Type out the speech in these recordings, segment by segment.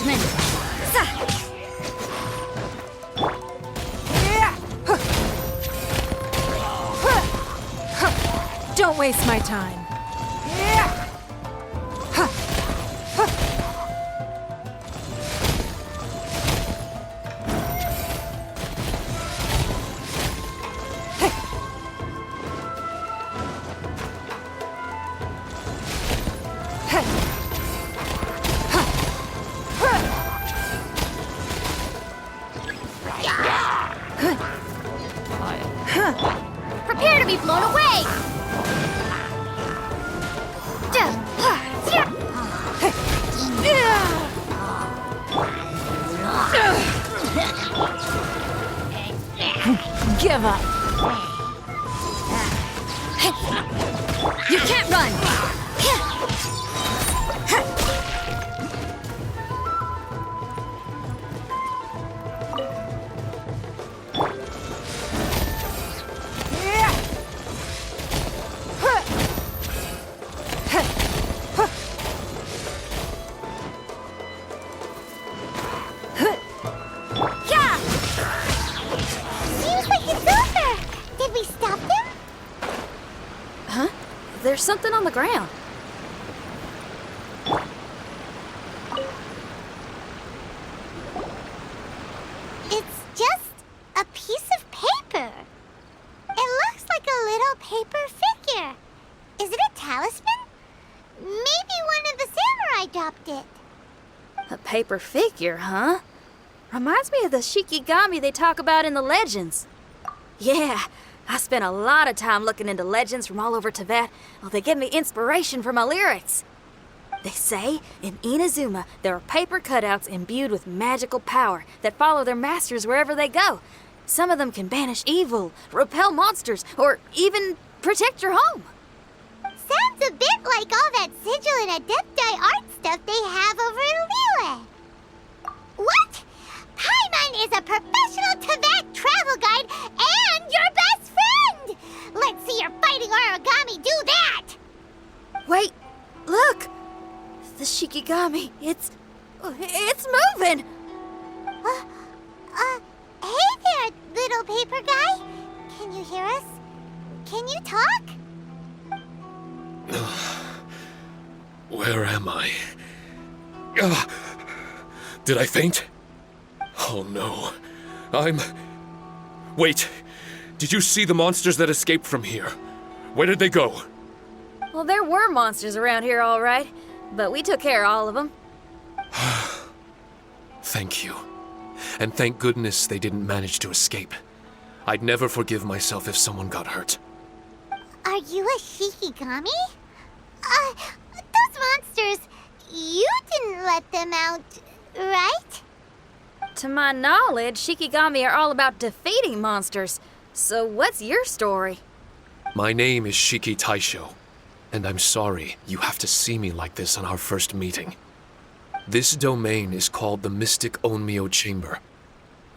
enforcement! Don't waste my time. Prepare to be blown away! Give up. You can't run! There's something on the ground. It's just a piece of paper. It looks like a little paper figure. Is it a talisman? Maybe one of the samurai dropped it. A paper figure, huh? Reminds me of the Shikigami they talk about in the legends. Yeah, I spent a lot of time looking into legends from all over Tibet. Well, they give me inspiration for my lyrics. They say in Inazuma there are paper cutouts imbued with magical power that follow their masters wherever they go. Some of them can banish evil, repel monsters, or even protect your home. Sounds a bit like all that sigil and adepti art stuff they have over in Liyue. What? Paimon is a professional Tibet travel guide and your best friend! Let's see your fighting origami do that! Wait, look! The Shikigami, it's moving! Hey there, little paper guy. Can you hear us? Can you talk? Where am I? Did I faint? Oh no. Wait. Did you see the monsters that escaped from here? Where did they go? Well, there were monsters around here, all right. But we took care of all of them. Thank you. And thank goodness they didn't manage to escape. I'd never forgive myself if someone got hurt. Are you a Shikigami? Those monsters, you didn't let them out, right? To my knowledge, Shikigami are all about defeating monsters. So what's your story? My name is Shiki Taisho, and I'm sorry you have to see me like this on our first meeting. This domain is called the Mystic Onmyo Chamber.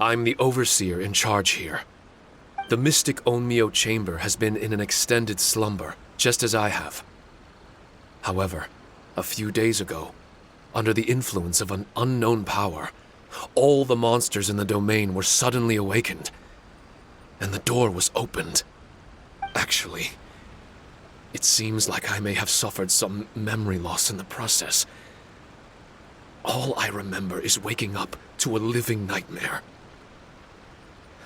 I'm the overseer in charge here. The Mystic Onmyo Chamber has been in an extended slumber, just as I have. However, a few days ago, under the influence of an unknown power, all the monsters in the domain were suddenly awakened, and the door was opened. Actually, it seems like I may have suffered some memory loss in the process. All I remember is waking up to a living nightmare.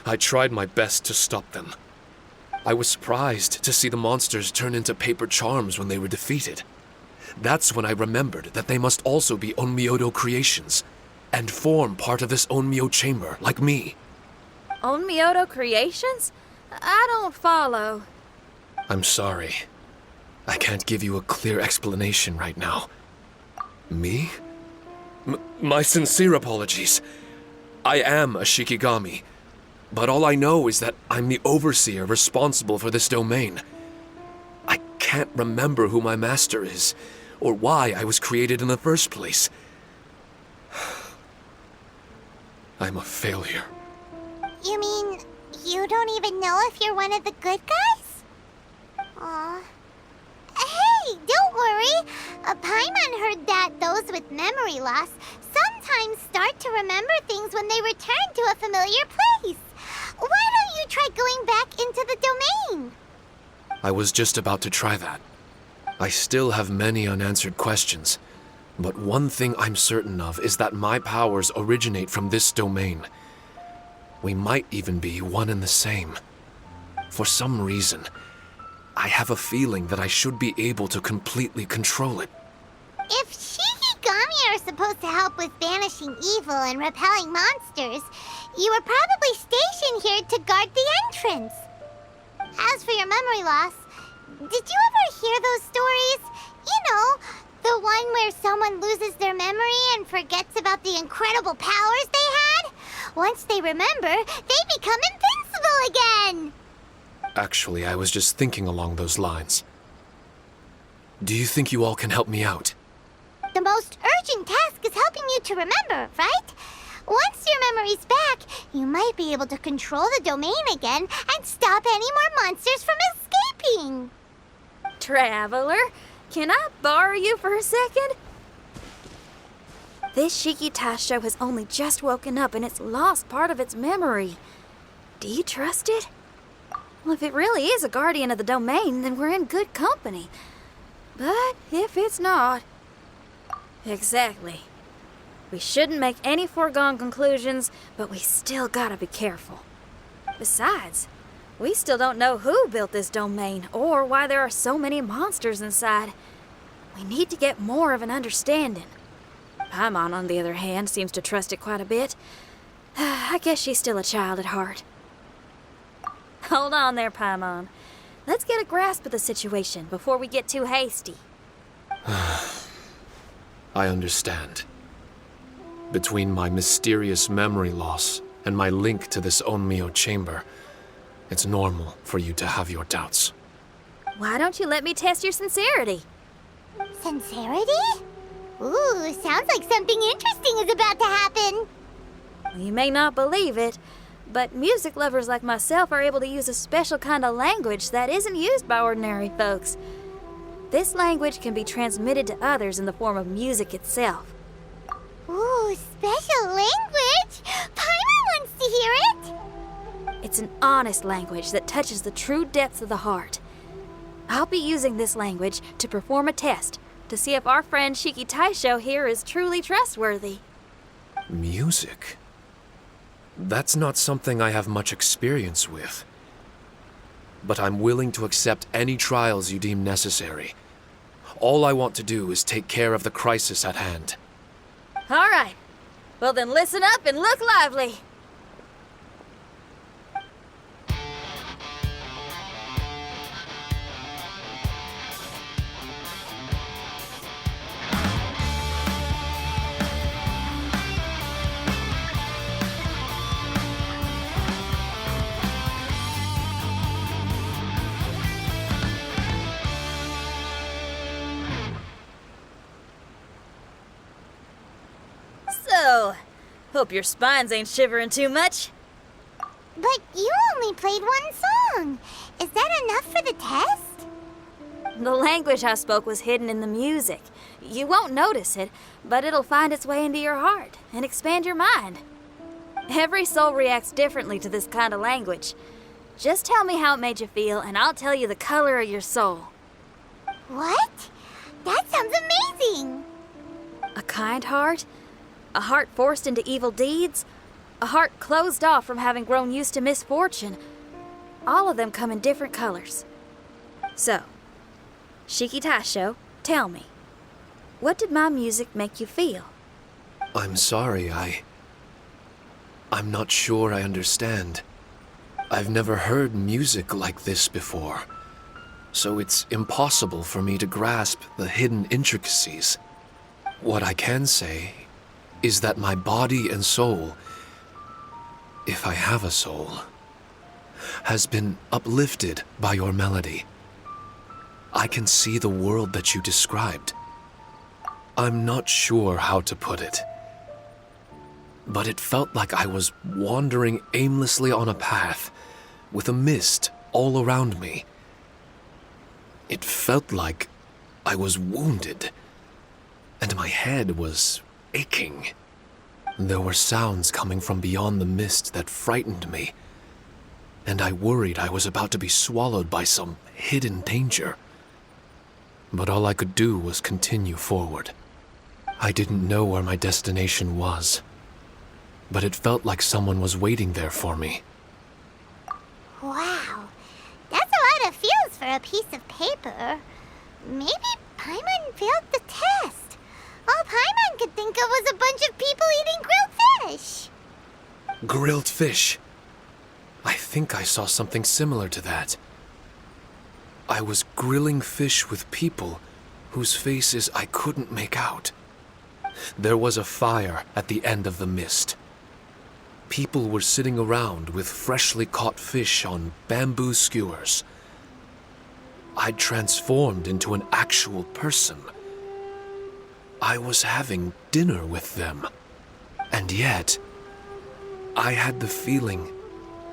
I tried my best to stop them. I was surprised to see the monsters turn into paper charms when they were defeated. That's when I remembered that they must also be Onmyodo creations, and form part of this Onmyo chamber, like me. Onmyodo creations? I don't follow. I'm sorry. I can't give you a clear explanation right now. Me? My sincere apologies. I am a Shikigami, but all I know is that I'm the overseer responsible for this domain. I can't remember who my master is, or why I was created in the first place. I'm a failure. You mean you don't even know if you're one of the good guys? Aw. Hey, don't worry. Paimon heard that those with memory loss sometimes start to remember things when they return to a familiar place. Why don't you try going back into the domain? I was just about to try that. I still have many unanswered questions, but one thing I'm certain of is that my powers originate from this domain. We might even be one and the same. For some reason, I have a feeling that I should be able to completely control it. If Shikigami are supposed to help with banishing evil and repelling monsters, you were probably stationed here to guard the entrance. As for your memory loss, did you ever hear those stories? You know, the one where someone loses their memory and forgets about the incredible powers they had? Once they remember, they become invincible again! Actually, I was just thinking along those lines. Do you think you all can help me out? The most urgent task is helping you to remember, right? Once your memory's back, you might be able to control the domain again and stop any more monsters from escaping. Traveler, can I borrow you for a second? This Shiki Taisho has only just woken up and it's lost part of its memory. Do you trust it? Well, if it really is a guardian of the domain, then we're in good company. But if it's not... Exactly. We shouldn't make any foregone conclusions, but we still gotta be careful. Besides, we still don't know who built this domain or why there are so many monsters inside. We need to get more of an understanding. Paimon, on the other hand, seems to trust it quite a bit. I guess she's still a child at heart. Hold on there, Paimon. Let's get a grasp of the situation before we get too hasty. I understand. Between my mysterious memory loss and my link to this Onmyo chamber, it's normal for you to have your doubts. Why don't you let me test your sincerity? Sincerity? Ooh, sounds like something interesting is about to happen. You may not believe it, but music lovers like myself are able to use a special kind of language that isn't used by ordinary folks. This language can be transmitted to others in the form of music itself. Ooh, special language! Paimon wants to hear it! It's an honest language that touches the true depths of the heart. I'll be using this language to perform a test to see if our friend Shiki Taisho here is truly trustworthy. Music? That's not something I have much experience with. But I'm willing to accept any trials you deem necessary. All I want to do is take care of the crisis at hand. All right. Well, then listen up and look lively. So, hope your spines ain't shivering too much. But you only played one song. Is that enough for the test? The language I spoke was hidden in the music. You won't notice it, but it'll find its way into your heart and expand your mind. Every soul reacts differently to this kind of language. Just tell me how it made you feel, and I'll tell you the color of your soul. What? That sounds amazing! A kind heart? A heart forced into evil deeds? A heart closed off from having grown used to misfortune? All of them come in different colors. So, Shiki Taisho, tell me, what did my music make you feel? I'm sorry, I'm not sure I understand. I've never heard music like this before, so it's impossible for me to grasp the hidden intricacies. What I can say is that my body and soul, if I have a soul, has been uplifted by your melody. I can see the world that you described. I'm not sure how to put it, but it felt like I was wandering aimlessly on a path with a mist all around me. It felt like I was wounded, and my head was aching. There were sounds coming from beyond the mist that frightened me, and I worried I was about to be swallowed by some hidden danger. But all I could do was continue forward. I didn't know where my destination was, but it felt like someone was waiting there for me. Wow, that's a lot of feels for a piece of paper. Maybe Paimon failed the test. All Paimon could think of was a bunch of people eating grilled fish. Grilled fish. I think I saw something similar to that. I was grilling fish with people whose faces I couldn't make out. There was a fire at the end of the mist. People were sitting around with freshly caught fish on bamboo skewers. I'd transformed into an actual person. I was having dinner with them. And yet, I had the feeling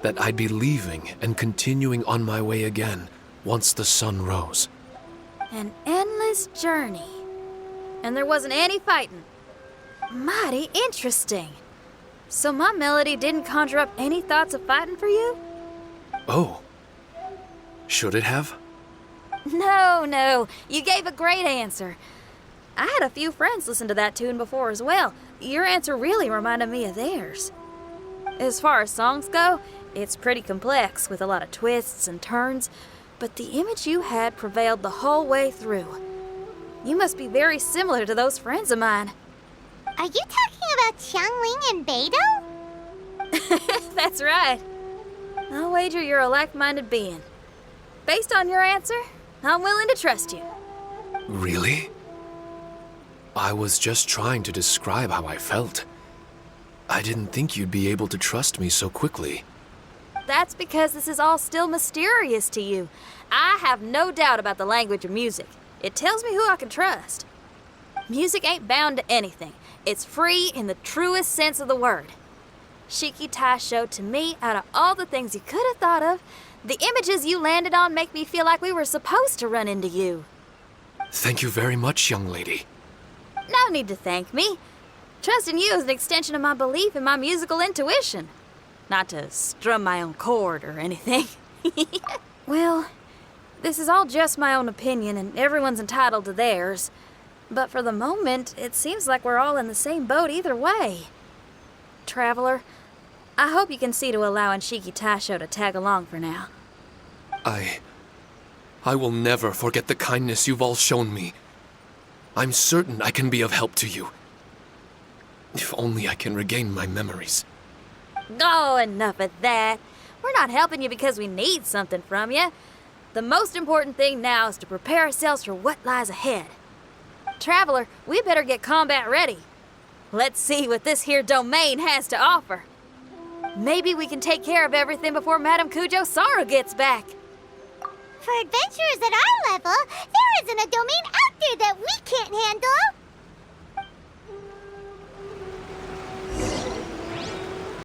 that I'd be leaving and continuing on my way again once the sun rose. An endless journey. And there wasn't any fighting. Mighty interesting. So my melody didn't conjure up any thoughts of fighting for you? Oh. Should it have? No. You gave a great answer. I had a few friends listen to that tune before as well. Your answer really reminded me of theirs. As far as songs go, it's pretty complex with a lot of twists and turns, but the image you had prevailed the whole way through. You must be very similar to those friends of mine. Are you talking about Xiangling and Beidou? That's right. I'll wager you're a like-minded being. Based on your answer, I'm willing to trust you. Really? I was just trying to describe how I felt. I didn't think you'd be able to trust me so quickly. That's because this is all still mysterious to you. I have no doubt about the language of music. It tells me who I can trust. Music ain't bound to anything. It's free in the truest sense of the word. Shiki Taisho, to me, out of all the things you could have thought of, the images you landed on make me feel like we were supposed to run into you. Thank you very much, young lady. No need to thank me. Trusting you is an extension of my belief in my musical intuition. Not to strum my own chord or anything. Well, this is all just my own opinion, and everyone's entitled to theirs. But for the moment, it seems like we're all in the same boat either way. Traveler, I hope you can see to allowing Shiki Taisho to tag along for now. I will never forget the kindness you've all shown me. I'm certain I can be of help to you. If only I can regain my memories. Oh, enough of that. We're not helping you because we need something from you. The most important thing now is to prepare ourselves for what lies ahead. Traveler, we better get combat ready. Let's see what this here domain has to offer. Maybe we can take care of everything before Madame Kujo Sara gets back. For adventurers at our level, there isn't a domain out there that we can't handle.